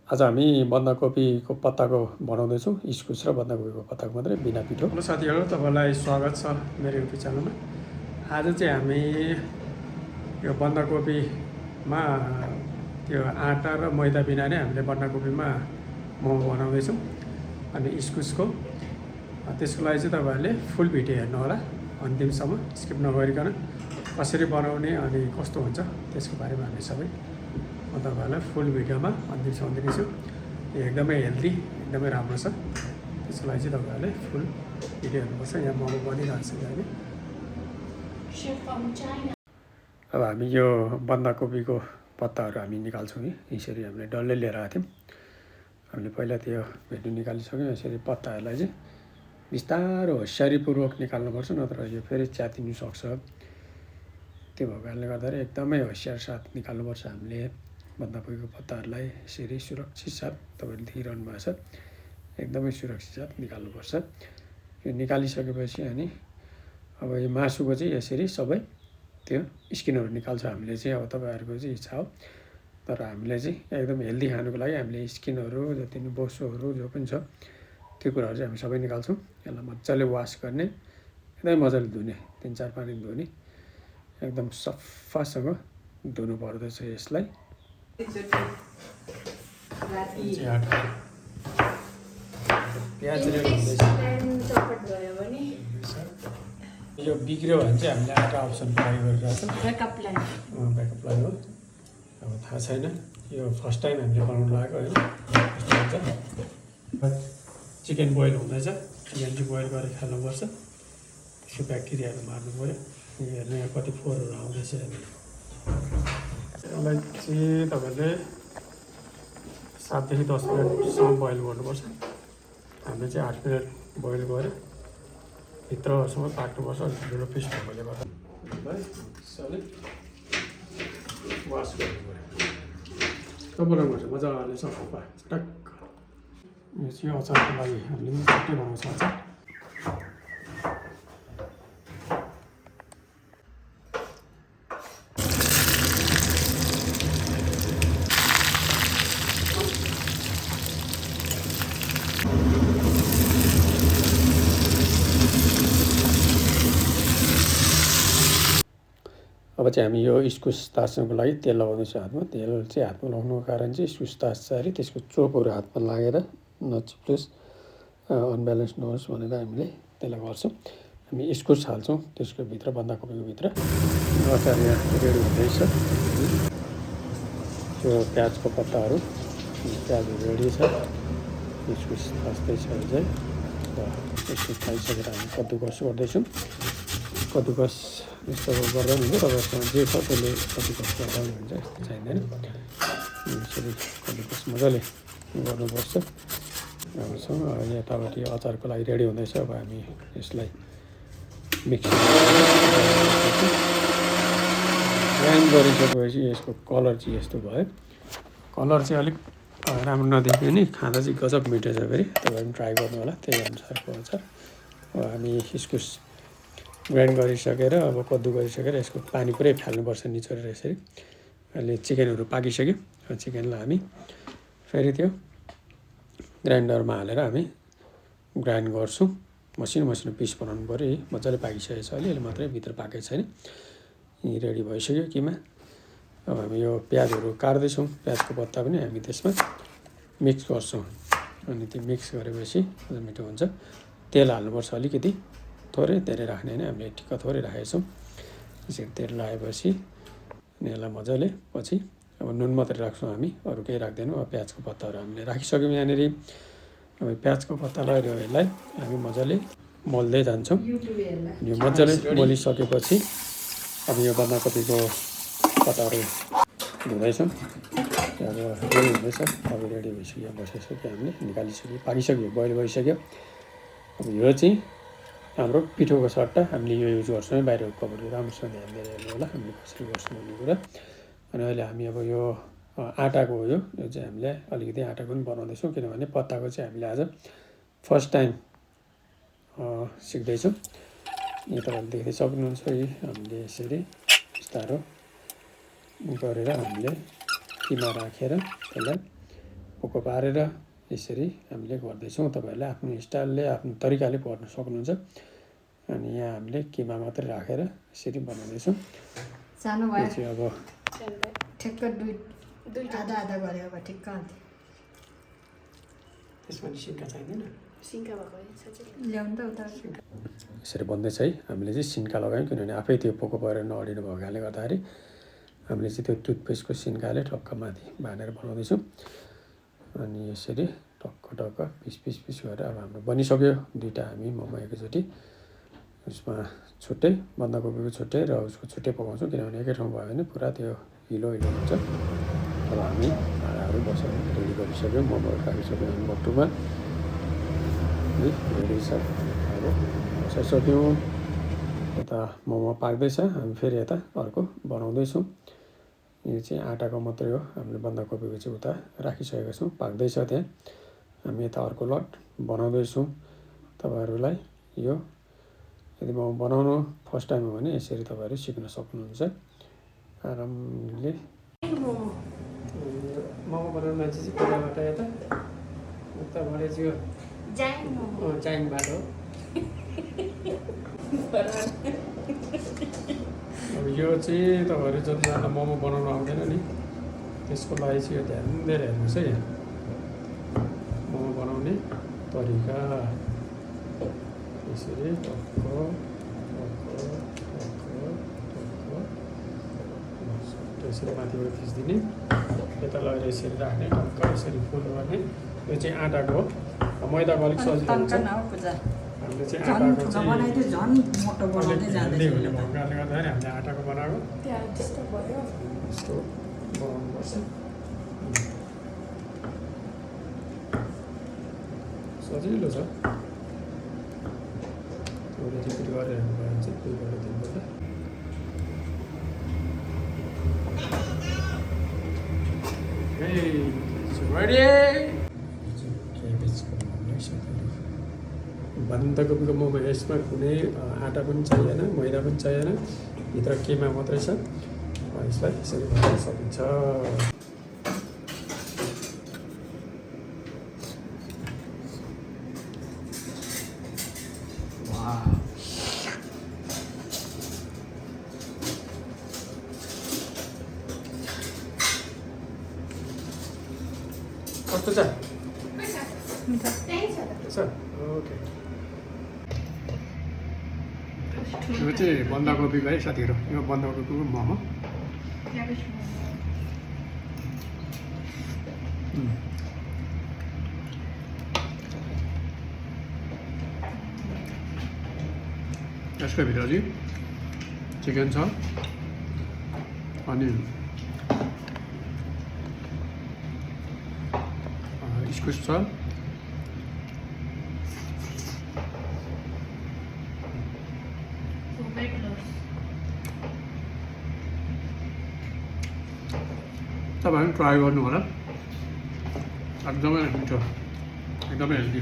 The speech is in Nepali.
आज हामी बन्दाकोपीको पत्ताको बनाउँदैछौँ। इस्कुस र बन्दाकोपीको पत्ताको मात्रै बिना पिठो। हेलो साथीहरू, तपाईँलाई स्वागत छ मेरो युट्युब च्यानलमा। आज चाहिँ हामी यो बन्दाकोपीमा त्यो आँटा र मैदा बिना नै हामीले बन्दाकोपीमा मोमो बनाउँदैछौँ। अनि इस्कुसको त्यसको लागि चाहिँ तपाईँहरूले फुल भिडियो हेर्नु होला अन्तिमसम्म, स्किप नगरिकन। कसरी बनाउने अनि कस्तो हुन्छ त्यसको बारेमा हामी सबै म तपाईँहरूलाई फुल भिडियोमा अन्तिमसम्म दिनेछु। यो एकदमै हेल्दी, एकदमै राम्रो छ। त्यसको लागि चाहिँ तपाईँहरूले फुल भिडियो हेर्नुपर्छ। यहाँ मोमो बनिरहेको छ अहिले। अब हामी यो बन्दाकोपीको पत्ताहरू हामी निकाल्छौँ कि यसरी हामीले डल्लै लिएर आएको थियौँ। हामीले पहिला त्यो भेट्नु निकालिसक्यौँ। यसरी पत्ताहरूलाई चाहिँ बिस्तारो होसियारीपूर्वक निकाल्नुपर्छ, नत्र यो फेरि च्यातिनु सक्छ। त्यो भएको कारणले गर्दाखेरि एकदमै होसियार साथ निकाल्नुपर्छ हामीले बन्दाकोपीको पत्ताहरूलाई। यसरी सुरक्षित साथ तपाईँले देखिरहनु भएको छ, एकदमै सुरक्षित साथ निकाल्नुपर्छ। यो निकालिसकेपछि अनि अब यो मासुको चाहिँ यसरी सबै त्यो स्किनहरू निकाल्छ हामीले चाहिँ। अब तपाईँहरूको चाहिँ इच्छा हो, तर हामीले चाहिँ एकदम हेल्दी खानुको लागि हामीले स्किनहरू जति पनि बोसोहरू जो पनि छ त्यो कुराहरू चाहिँ हामी सबै निकाल्छौँ। यसलाई मजाले वास गर्ने, एकदमै मजाले धुने, 3-4 पानी धुने, एकदम सफासँग धुनु पर्दछ यसलाई। प्याज रेडी हुँदैछ। यो बिग्रियो भने चाहिँ हामीले आँटा अप्सन प्रयोग गरिरहेको छौँ। ब्याकअप प्लान हो। अब थाहा छैन, यो फर्स्ट टाइम हामीले बनाउनु लागेको होइन। चिकन बोइल हुँदैछ। चिकन चाहिँ बोइल गरेर खानुपर्छ, त्यसको ब्याक्टेरियाहरू मार्नु पऱ्यो। हेर्नु यहाँ कति फोहोरहरू आउँदैछ। यसलाई चाहिँ तपाईँले 7 देखि 10 मिनटसम्म बोइल गर्नुपर्छ। हामीले चाहिँ 8 मिनट बोइल गऱ्यो, भित्रसम्म पाक्नुपर्छ। ठुलो पिस भएकोले गर्दा मजाले वास गर्नु पऱ्यो। बनाउनुपर्छ मजाले सफा टक्क। यो चाहिँ अचारको लागि हामीले पनि छुट्टै बनाउँछ अचार। अब चाहिँ हामी यो इस्कुस तास्नुको लागि तेल लगाउँदैछौँ हातमा। तेल चाहिँ हातमा लगाउनुको कारण चाहिँ इस्कुस तास्छ अरे त्यसको चोपहरू हातमा लागेर नचिप्लोस्, अनब्यालेन्स नहोस् भनेर हामीले त्यसलाई गर्छौँ। हामी इस्कुस हाल्छौँ त्यसको भित्र, बन्दाकोपीको भित्र। अचार यहाँ रेडी हुँदैछ। त्यो प्याजको पत्ताहरू, प्याजहरू रेडी छ। इस्कुस तास्दैछ अझै। र इस्कुस खाइसकेर हामी कद्दुकस गर्दैछौँ। कद्दुकस यस्तो गर्दा पनि हुन्छ, तपाईँहरूसँग जे छ त्यसले कद्दुकस गर्दा पनि हुन्छ, यस्तो चाहिँदैन। यसरी कद्दुकस मजाले गर्नुपर्छ। राम्रोसँग यतापट्टि अचारको लागि रेडी हुँदैछ। अब हामी यसलाई मिक्स ग्राइन्ड गरिसकेपछि यसको कलर चाहिँ यस्तो भयो। कलर चाहिँ अलिक राम्रो नदेखियो भने खाँदा चाहिँ गजब मिठो छ। फेरि तपाईँहरू पनि ट्राई गर्नु होला त्यही अनुसारको अचार। अब हामी इस्कुस ग्राइन्ड गरिसकेर अब कद्दु गरिसकेर यसको पानी पुरै फाल्नुपर्छ निचोरेर यसरी। अहिले चिकनहरू पाकिसक्यो। चिकनलाई हामी फेरि त्यो ग्राइन्डरमा हालेर हामी ग्राइन्ड गर्छौँ। मसिनो मसिनो पिस बनाउनु पऱ्यो। है मजाले पाकिसकेको छ, अलिअलि मात्रै भित्र पाकेको छैन। यी रेडी भइसक्यो किमा। अब हामी यो प्याजहरू काट्दैछौँ। प्याजको पत्ता पनि हामी त्यसमा मिक्स गर्छौँ। अनि त्यो मिक्स गरेपछि अझ मिठो हुन्छ। तेल हाल्नुपर्छ अलिकति, थोरै, धेरै राख्ने होइन। हामीले ठिक्क थोरै राखेको छौँ। त्यसरी तेल लगाएपछि यसलाई मजाले पछि अब नुन मात्रै राख्छौँ हामी, अरू केही राख्दैनौँ। अब प्याजको पत्ताहरू हामीले राखिसक्यौँ यहाँनिर। अब प्याजको पत्ता लगाएर यसलाई हामी मजाले मोल्दै जान्छौँ। यो मजाले मोलिसकेपछि अब यो बन्दाकोपीको पत्ताहरू धुँदैछौँ। अब रेडी हुँदैछ। अब रेडी भइसक्यो, बसिसक्यो, हामीले निकालिसक्यो, पाकिसक्यो, बोइल भइसक्यो। अब यो चाहिँ हाम्रो पिठोको सट्टा हामीले यो युज गर्छौँ। बाहिरको कपरहरू राम्रोसँग ध्यान दिएर हेर्नु होला हामीले कसरी गर्छौँ भन्ने कुरा। अनि अहिले हामी अब यो आँटाको हो, यो चाहिँ हामीले अलिकति आँटाको पनि बनाउँदैछौँ, किनभने पत्ताको चाहिँ हामीले आज फर्स्ट टाइम सिक्दैछौँ। यहाँ तपाईँले देख्दै सक्नुहुन्छ कि हामीले यसरी बिस्तारो गरेर हामीले किमा राखेर त्यसलाई पोको पारेर यसरी हामीले गर्दैछौँ। तपाईँहरूले आफ्नो स्टाइलले आफ्नो तरिकाले पर्न सक्नुहुन्छ। अनि यहाँ हामीले किमा मात्रै राखेर यसरी बनाउँदैछौँ। सानो यो भयो चाहिँ अब ठ्याक्क दुई आधा आधा गरे अब ठिक्क अन्त त्यसमा सिन्का चाहिँदैन, सिन्का भएको ल्याउनु त उता यसरी बन्दैछ है। हामीले चाहिँ सिन्का लगायौँ किनभने आफै त्यो पोको परेर नअडिनु भएको कारणले गर्दाखेरि हामीले चाहिँ त्यो टुथपेस्टको सिन्काले ठक्क माथि बाँधेर बनाउँदैछौँ। अनि यसरी टक्क टक्क पिस पिस पिस गरेर अब हाम्रो बनिसक्यो। दुईवटा हामी मोमो एकैचोटि उसमा छुट्टै बन्दाकोपीको छुट्टै र उसको छुट्टै पकाउँछौँ किनभने एकै ठाउँ भयो भने पुरा त्यो हिलो हिलो हुन्छ। अब हामी भाँडाहरू बसेर रेडी गरिसक्यौँ। मोमोहरू राखिसक्यौँ हामी बटुमा रेडी छ। अब बसाइसक्यौँ। यता मोमो पाक्दैछ, हामी फेरि यता अर्को बनाउँदैछौँ। यो चाहिँ आँटाको मात्रै हो, हामीले बन्दाकोपीको चाहिँ उता राखिसकेका छौँ, पाक्दैछ त्यहाँ। हामी यता अर्को लट बनाउँदैछौँ। तपाईँहरूलाई यो यदि मोमो बनाउनु फर्स्ट टाइम हो भने यसरी तपाईँहरू सिक्न सक्नुहुन्छ आरामले। मोमो बनाउने मान्छे चाहिँ पहिलाबाट यता उताबाट चाहिँ च्याङबाट हो। अब यो चाहिँ तपाईँहरू जतिजना मोमो बनाउनु आउँदैन नि त्यसको लागि चाहिँ यो ध्यान दिएर हेर्नुहोस् है। मोमो बनाउने तरिका यसरी टक्क यसरी माथिबाट थिचिदिने, यता लगेर यसरी राख्ने, टक्क यसरी फुल गर्ने। यो चाहिँ आँटाको हो, मैदाको अलिक सजिलो हुन्छ। हामीले चाहिँ आँटाको चाहिँ अलिक हेल्दी हुने भएको कारणले गर्दाखेरि हामीले आँटाको बनाएको यस्तो बनाउनुपर्छ। सजिलो छ, त्यो रिपिट गरेर हेर्नु भयो भने चाहिँ त्यही गरेर दिनुपर्छ। बन्दाकोपीको मोमो यसमा कुनै आँटा पनि चाहिएन, मैदा पनि चाहिएन, भित्र किमा मात्रै छ। यसलाई यसरी बनाउन सकिन्छ। कस्तो छ? ओके। यो चाहिँ बन्दाकोपीको है साथीहरू, यो बन्दाकोपीको मोमो। यसको भित्र चाहिँ चिकन छ अनि इस्कुस छ, तपाईँहरू ट्राई गर्नु होला। एकदमै मिठो, एकदमै हेल्दी।